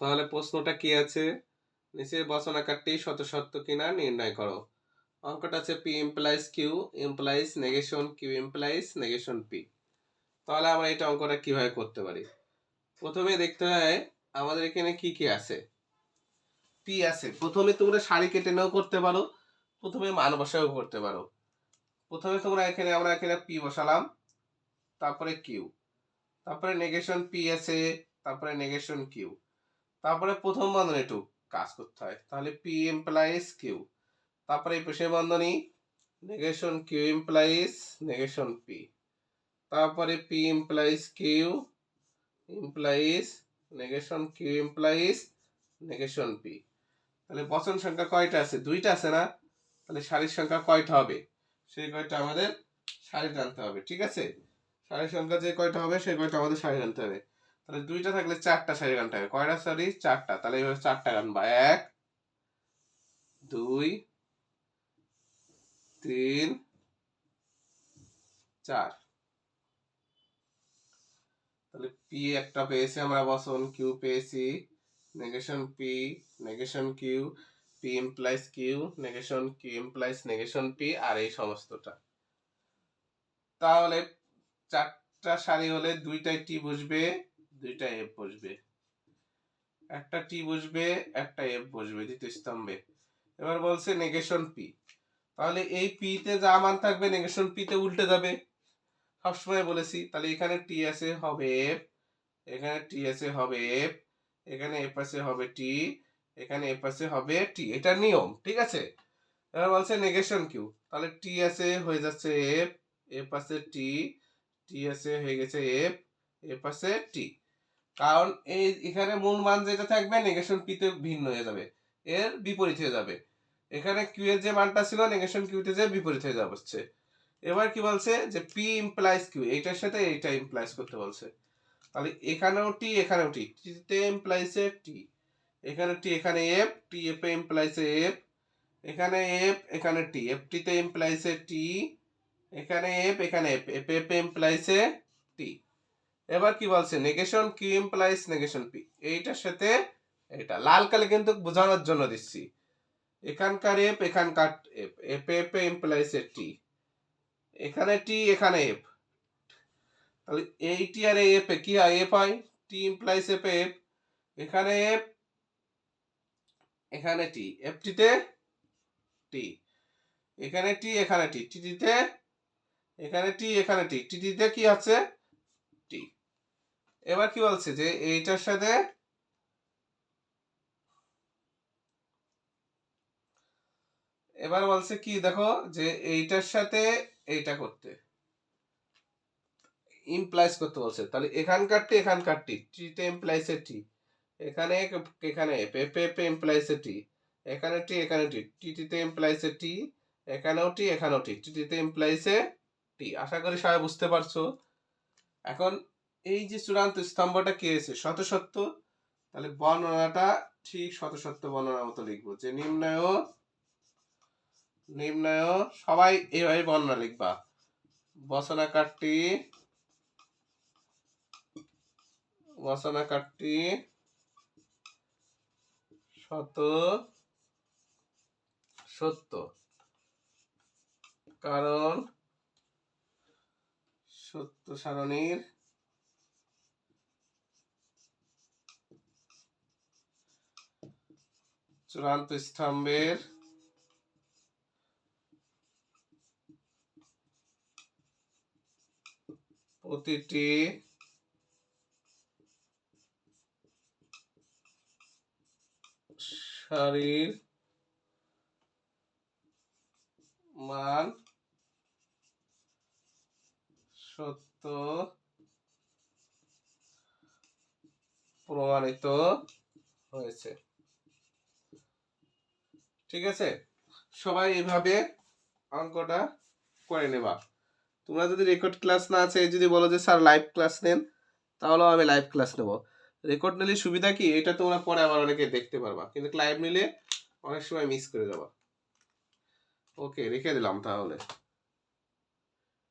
তাহলে প্রশ্নটা কি আছে, নিচে বচনাকারটি শত কিনা নির্ণয় করো। অঙ্কটা আছে P implies Q implies negation Q implies negation P. তাহলে আমরা এটা অঙ্কটা কিভাবে করতে পারি? প্রথমে দেখতে হয় আমাদের এখানে কি কি আছে। পি আছে, প্রথমে তোমরা সারি কেটে নাও করতে পারো, প্রথমে মান বসাও করতে পারো। প্রথমে তোমরা আমরা এখানে পি বসালাম, তারপরে কিউ, তারপরে নেগেশন পি আছে, তারপরে নেগেশন কিউ, তারপরে প্রথম বন্ধনী একটু কাজ করতে হয়। তাহলে পি ইমপ্লাইজ কিউ, তারপরে এই পাশে বন্ধনী negation Q implies negation P, তারপরে P implies Q implies negation Q implies negation P. তাহলে বচন সংখ্যা কয়টা আছে? দুইটা আছে না? তাহলে সারির সংখ্যা কয়টা হবে সেই কয়টা আমাদের সারি টানতে হবে। ঠিক আছে, সারির সংখ্যা যে কয়টা হবে সেই কয়টা আমাদের সারি টানতে হবে। তাহলে দুইটা থাকলে চারটা সারি টানতে হবে। কয়টা সারি? চারটা। তাহলে এইভাবে চারটা টানবা, 1 2 3 4। তাহলে পি একটা পেয়েছি আমরা বচন, কিউ পেয়েছি, negation P negation Q, P implies Q negation Q implies negation P, আর এই সমস্তটা। তাহলে চারটা সারি হলে দুইটাই টি বসবে, দুইটা এফ বসবে, একটা টি বসবে একটা এফ বসবে দ্বিতীয় স্তম্ভে। এবার বলছে নেগেশন পি, তাহলে এই পি তে যা মান থাকবে নেগেশন পি তে উল্টে যাবে, সবসময় বলেছি। তাহলে এখানে টি আছে হবে এফ, এখানে টি আছে হবে এফ, এখানে এফ আছে হবে টি, এখানে এফ আছে হবে টি, এটা নিয়ম। ঠিক আছে, এবার বলছে নেগেশন কিউ, তাহলে টি আছে হয়ে যাচ্ছে এফ, এফ আছে টি, টি আছে হয়ে গেছে এফ, এফ আছে টি। কারণ এই এখানে মূল মান যেটা থাকবে নেগেশন পি তে ভিন্ন হয়ে যাবে, এর বিপরীত হয়ে যাবে। এখানে কিউ এর যে মানটা ছিল নেগেশন কিউ তে যে বিপরীত হয়ে যাচ্ছে। এবার কি বলছে যে পি ইমপ্লাইজ কিউ, এইটার সাথে এইটা ইমপ্লাইজ করতে বলছে। তাহলে এখানেও টি এখানেও টি, টি তে ইমপ্লাইজ এ টি, এখানে টি এখানে F, T F A implies F, এখানে এফ এখানে টি, এফ টি তে ইমপ্লাইজ এ টি, এখানে এফ এখানে F, F F A implies A T. এবার কি বলছে negation Q implies negation P, এইটার সাথে এটা লাল কালে কিন্তু বোঝানোর জন্য দিচ্ছি। এখানকার এফ এখানকার F, F F A implies A T, এখানে টি এখানে এফ, তাহলে এই টি আর এফ এ কি হয়? এফ হয়, টি ইমপ্লাইজ এফ এফ, এখানে এফ এখানে টি, এফ টি তে টি, এখানে টি এখানে টি, টি টি তে এখানে টি এখানে টি, টি টি তে কি আছে? টি। এবার কি বলছে যে এইটার সাথে এবার বলছে কি দেখো যে এইটার সাথে এইটা করতে ইমপ্লাইজ করতে বলছে। তাহলে এখানকার টি এখানকার টি, টি তে ইমপ্লাইজ এ টি, এখানে এখানে F F F implies A T, এখানে টি এখানে টি, টি টি তে ইমপ্লাইজ এ টি, এখানেও টি এখানেও টি, টি টি তে ইমপ্লাইজ এ টি। আশা করি সবাই বুঝতে পারছো। এখন এই যে চূড়ান্ত স্তম্ভটা কি হয়েছে? শত। তাহলে বর্ণনাটা ঠিক শত বর্ণনার মতো লিখবো, যে নিম্নয় সবাই এইভাবে বর্ণনা লিখবা। বচনাকারটি শত সত্য, কারণ সত্য সারণীর চূড়ান্ত স্তম্ভের প্রতিটি সারির মান সত্য প্রমাণিত হয়েছে। ঠিক আছে, সবাই এভাবে অঙ্কটা করে নেবা। তোমরা যদি রেকর্ড ক্লাস না আছে, যদি বলো যে স্যার লাইভ ক্লাস নেন, তাহলেও আমি লাইভ ক্লাস নেব। রেকর্ড নিলে সুবিধা কি, এটা তোমরা পরে আবার অনেকে দেখতে পারবা, কিন্তু লাইভ নিলে অনেক সময় মিস করে যাবা। ওকে, রেখে দিলাম তাহলে।